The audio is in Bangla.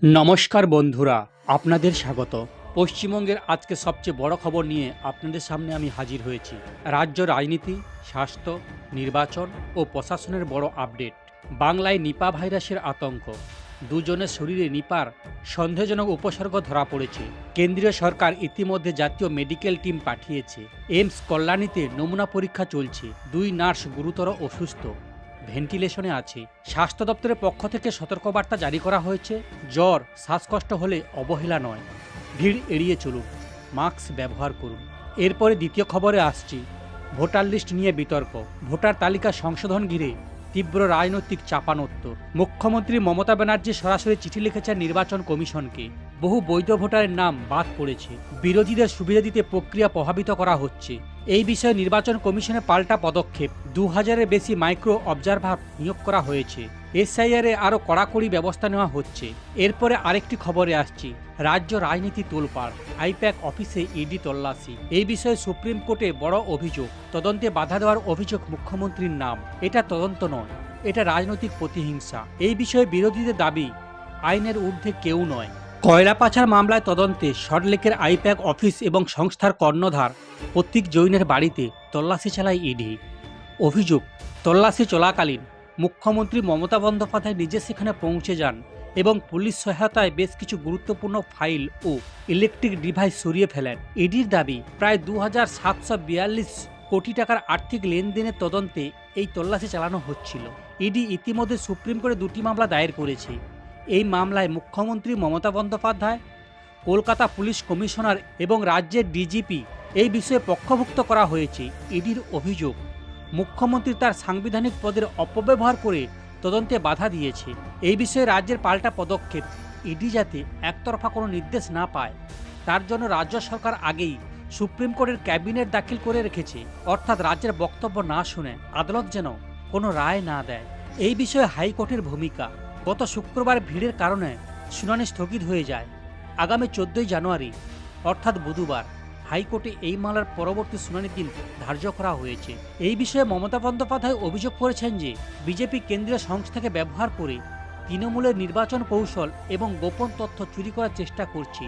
নমস্কার বন্ধুরা, আপনাদের স্বাগত। পশ্চিমবঙ্গের আজকে সবচেয়ে বড় খবর নিয়ে আপনাদের সামনে আমি হাজির হয়েছি। রাজ্য রাজনীতি, স্বাস্থ্য, নির্বাচন ও প্রশাসনের বড় আপডেট। বাংলায় নিপা ভাইরাসের আতঙ্ক। দুজনের শরীরে নিপার সন্দেহজনক উপসর্গ ধরা পড়েছে। কেন্দ্রীয় সরকার ইতিমধ্যে জাতীয় মেডিকেল টিম পাঠিয়েছে। এইমস কল্যাণীতে নমুনা পরীক্ষা চলছে। 2 নার্স গুরুতর অসুস্থ, ভেন্টিলেশনে আছে। স্বাস্থ্য দপ্তরের পক্ষ থেকে সতর্কবার্তা জারি করা হয়েছে। জ্বর, শ্বাসকষ্ট হলে অবহেলা নয়, ভিড় এড়িয়ে চলুন, মাস্ক ব্যবহার করুন। এরপরে দ্বিতীয় খবরে আসছি। ভোটার লিস্ট নিয়ে বিতর্ক। ভোটার তালিকা সংশোধন ঘিরে তীব্র রাজনৈতিক চাপানোত্তর। মুখ্যমন্ত্রী মমতা ব্যানার্জি সরাসরি চিঠি লিখেছেন নির্বাচন কমিশনকে। বহু বৈধ ভোটারের নাম বাদ পড়েছে। বিরোধীদের সুবিধা দিতে প্রক্রিয়া প্রভাবিত করা হচ্ছে। এই বিষয়ে নির্বাচন কমিশনের পাল্টা পদক্ষেপ। 2000-এর বেশি মাইক্রো অবজারভার নিয়োগ করা হয়েছে। এসআইআরে আরও কড়াকড়ি ব্যবস্থা নেওয়া হচ্ছে। এরপরে আরেকটি খবরে আসছি। রাজ্য রাজনীতি তোলপাড়। আইপ্যাক অফিসে ইডি তল্লাশি। এই বিষয়ে সুপ্রিম কোর্টে বড় অভিযোগ। তদন্তে বাধা দেওয়ার অভিযোগ মুখ্যমন্ত্রীর নাম। এটা তদন্ত নয়, এটা রাজনৈতিক প্রতিহিংসা। এই বিষয়ে বিরোধীদের দাবি, আইনের ঊর্ধ্বে কেউ নয়। কয়লা পাচার মামলায় তদন্তে সল্টলেকের আইপ্যাক অফিস এবং সংস্থার কর্ণধার প্রতীক জৈনের বাড়িতে তল্লাশি চালায় ইডি। অভিযোগ, তল্লাশি চলাকালীন মুখ্যমন্ত্রী মমতা বন্দ্যোপাধ্যায় নিজে সেখানে পৌঁছে যান এবং পুলিশ সহায়তায় বেশ কিছু গুরুত্বপূর্ণ ফাইল ও ইলেকট্রিক ডিভাইস সরিয়ে ফেলেন। ইডির দাবি, প্রায় 2742 কোটি টাকার আর্থিক লেনদেনের তদন্তে এই তল্লাশি চালানো হচ্ছিল। ইডি ইতিমধ্যে সুপ্রিম কোর্টে 2টি মামলা দায়ের করেছে। এই মামলায় মুখ্যমন্ত্রী মমতা বন্দ্যোপাধ্যায়, কলকাতা পুলিশ কমিশনার এবং রাজ্যের ডিজিপি এই বিষয়ে পক্ষভুক্ত করা হয়েছে। ইডির অভিযোগ, মুখ্যমন্ত্রী তার সাংবিধানিক পদের অপব্যবহার করে তদন্তে বাধা দিয়েছে। এই বিষয়ে রাজ্যের পাল্টা পদক্ষেপ। ইডি যাতে একতরফা কোনো নির্দেশ না পায়, তার জন্য রাজ্য সরকার আগেই সুপ্রিম কোর্টের ক্যাবিনেট দাখিল করে রেখেছে। অর্থাৎ রাজ্যের বক্তব্য না শুনে আদালত যেন কোনো রায় না দেয়। এই বিষয়ে হাইকোর্টের ভূমিকা। গত শুক্রবার ভিড়ের কারণে শুনানি স্থগিত হয়ে যায়। আগামী 14 জানুয়ারি অর্থাৎ বুধবার হাইকোর্টে এই মামলার পরবর্তী শুনানির দিন ধার্য করা হয়েছে। এই বিষয়ে মমতা বন্দ্যোপাধ্যায় অভিযোগ করেছেন যে বিজেপি কেন্দ্রীয় সংস্থাকে ব্যবহার করে তৃণমূলের নির্বাচন কৌশল এবং গোপন তথ্য চুরি করার চেষ্টা করছে।